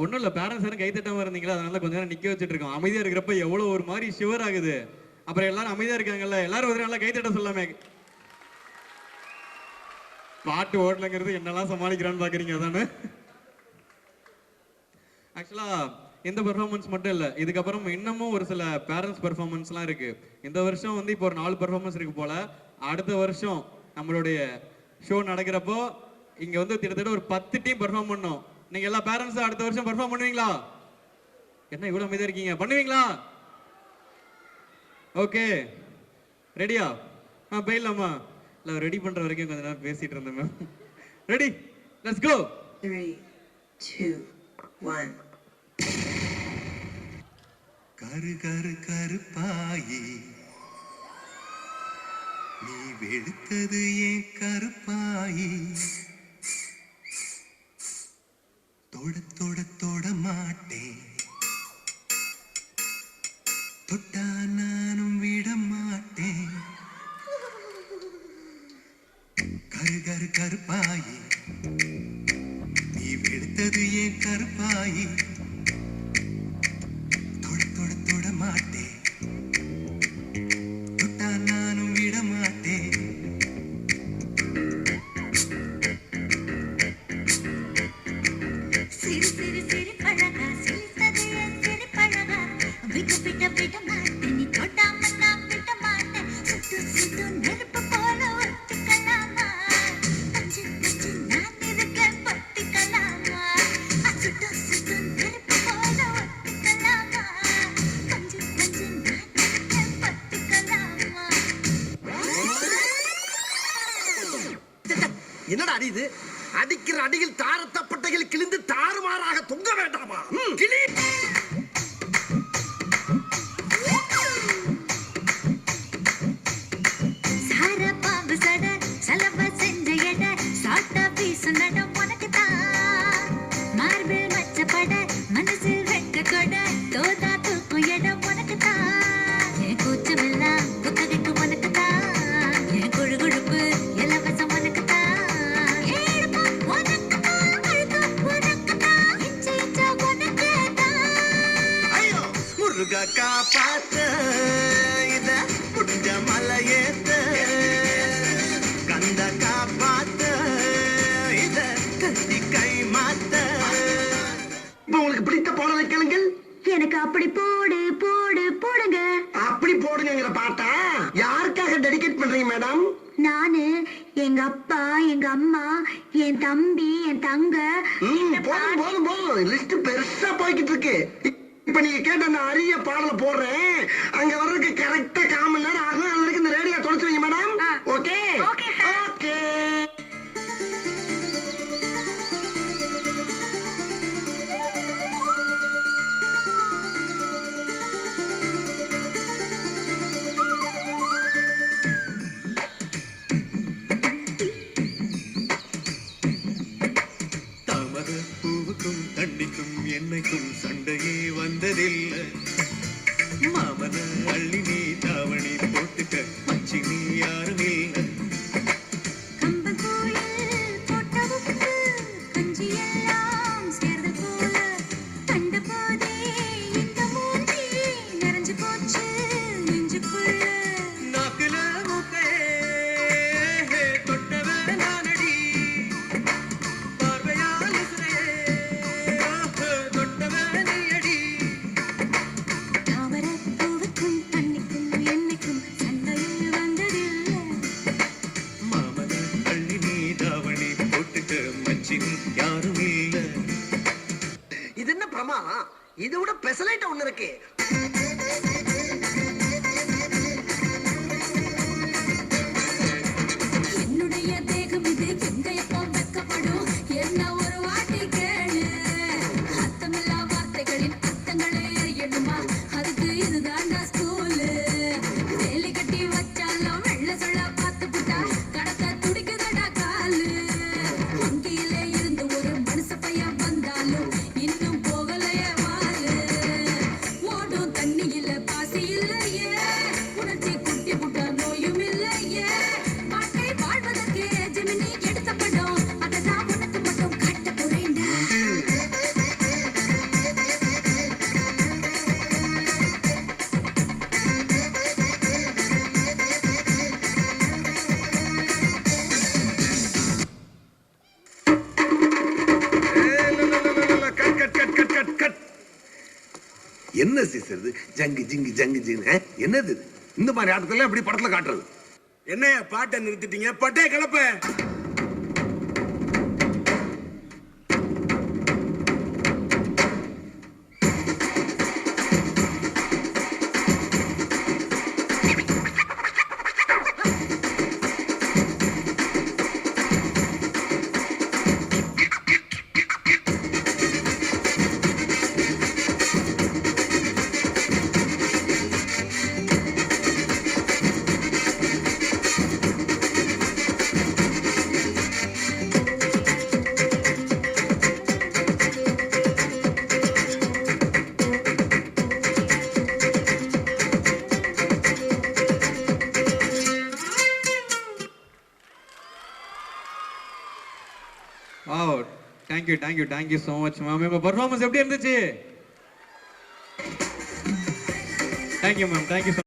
ஒன்றும் இல்லை, பேரண்ட்ஸ் யாரும் கை தட்டாமல் இருந்தீங்களா, அதனால கொஞ்ச நேரம் நிற்க வச்சுட்டு இருக்கோம். அமைதியாக இருக்கிறப்ப எவ்வளோ ஒரு மாதிரி ஷிவர் ஆகுது. அப்புறம் எல்லாரும் அமைதியாக இருக்காங்கல்ல, எல்லாரும் ஒரு நல்லா கை தட்ட சொல்லாமே. பாட்டு ஓடலைங்கிறது என்னெல்லாம் சமாளிக்கிறான்னு பார்க்குறீங்க அதானே. ஆக்சுவலாக இந்த பெர்ஃபார்மன்ஸ் மட்டும் இல்லை, இதுக்கப்புறம் இன்னமும் ஒரு சில பேரண்ட்ஸ் பெர்ஃபார்மன்ஸ்லாம் இருக்குது. இந்த வருஷம் வந்து இப்போ ஒரு 4 பெர்ஃபார்மன்ஸ் இருக்குது போல். அடுத்த வருஷம் நம்மளுடைய ஷோ நடக்கிறப்போ இங்கே வந்து கிட்டத்தட்ட ஒரு 10 டீம் பெர்ஃபார்ம் பண்ணோம். நீங்கள் எல்லா பேரண்ட்ஸும் அடுத்த வருஷம் பெர்ஃபார்ம் பண்ணுவீங்களா? என்ன இவ்வளோ அமைதியாக இருக்கீங்க, பண்ணுவீங்களா? ஓகே, ரெடியா? போயிடலாமா? இல்லை, ரெடி பண்ணுற வரைக்கும் கொஞ்ச நேரம் பேசிகிட்டு இருந்தேன் மேம். Ready, let's go. 3, 2, 1. கரு கரு கருப்பாயி நீ வெளுத்தது ஏன் கருப்பாயி, தொட தொட தொட மாட்டேன், தொட்டா நானும் விட மாட்டேன். கரு கரு கருப்பாயி நீ வெளுத்தது ஏன் கருப்பாயி, தொட தொட தொட மாட்டேன், தொட்டா நானும் விட மாட்டேன். சிறு சிறு சிறு பழகா சிரித்தது என் சிறு பழகா, விட்டு விட்ட விட மாட்டேன், நீ தொட்டாம நான் விட மாட்டேன். சுட்டு சுட்டு நெருப்பு போல ஒட்டிக்கலாமா, பஞ்சு பஞ்சு நான் இருக்கேன் பத்திக்கலாமா. சுட்டு சுட்டு நெருப்பு போல ஒட்டிக்கலாமா, பஞ்சு பஞ்சு நான் இருக்கேன் பத்திக்கலாமா. என்னடா அடி இது? அடிக்கிற அடியில் தாரத்தப்பட்டைகள் கிழிந்து தாறுமாறாக தொங்க வேண்டாமா? கிளி சார பாம்பு சட சலவ செஞ்ச எட சாட்டா பீசு நட உனக்கு தான். மார்பிள் மச்சப்பட மனசில் வெக்க கொட தோதா தூக்கும் இடம் உனக்கு தான். என் கூச்சமெல்லாம் புத்தகைக்கு உனக்கு தான், என் கொழு கொழுப்பு இலவசம் உனக்கு தான். முருகா காப்பாத்த இத புடிஞ்ச மலையேத்த, கந்த காப்பாத்த இத கத்தி கை மாத்த. உங்களுக்கு பிடித்த பாடலை கேளுங்கள். எனக்கு அப்படி போடு போடு போடுங்க. அப்படி போடுங்கிற பாட்டா யாருக்காக டெடிகேட் பண்றீங்க மேடம்? நானு, எங்க அப்பா, எங்க அம்மா, என் தம்பி, என் தங்க. போதும் போதும் போதும், லிஸ்ட் பெருசா போய்கிட்டு இருக்கு. இப்ப நீங்க கேட்ட அந்த அரிய பாடலை போடுறேன், அங்க வர்றதுக்கு கரெக்டா 1/4 மணி நேரம் ஆகும். அது வரைக்கும் இந்த ரேடியோ தொலைச்சுவீங்க madam. Okay okay sir. Okay. தாமர பூவுக்கும் தண்ணிக்கும் என்னைக்கும் சண்டையே வந்ததில்லை. மாமன அள்ளி நீ தாவணி போட்டுக்க மச்சி நீ யாரும் இல்லை. கம்பன் கோயில் போட்ட உப்பு கஞ்சி எல்லாம் சேர்ந்த போல கண்ட போதே இந்த மூஞ்சி நிறைஞ்சு போச்சு நெஞ்சுக்குள்ள. நாக்குல மூக்கே தொட்டவ நானடி, பார்வையால் இசையே தொட்டவ நீயடி. தாவர பூவுக்கும் தண்ணிக்கும் என்னைக்கும் சண்டையில் வந்ததில்லை. மாமன அள்ளி நீ தாவணி போட்டுக்க மச்சி நீ யாரும் இல்லை. இது என்ன பிரமாதம்? இதை விட பெசலைட் ஒண்ணு இருக்கு. என்னுடைய தேகம் இது எங்க எப்போ வெக்கப்படும், என்ன ஒரு வாட்டி கேளு. அர்த்தமில்லா வார்த்தைகளின் அர்த்தங்களே அறியணுமா, அதுக்கு இதுதான்டா ஸ்கூலு. வேலி கட்டி வச்சாலும் வெள்ள சொல்ல பார்த்து புட்டா கடத்த துடிக்குதடா காலு. வங்கியிலே இருந்து ஒரு மனுஷ பையன் வந்தாலும் இன்னும் போகலையே வாலு. ஓடும் என்ன சீசர் இது? ஜங்கு ஜிங்கு ஜங்கு ஜிங்கு என்னது இது? இந்த மாதிரி ஆட்டத்துல எப்படி படத்துல காட்டுறது? என்ன பாட்டை நிறுத்திட்டீங்க? பட்டே கிளப்ப. Wow, thank you so much ma'am. உங்க பெர்ஃபார்மன்ஸ் எப்படி இருந்துச்சு? Thank you ma'am, thank you.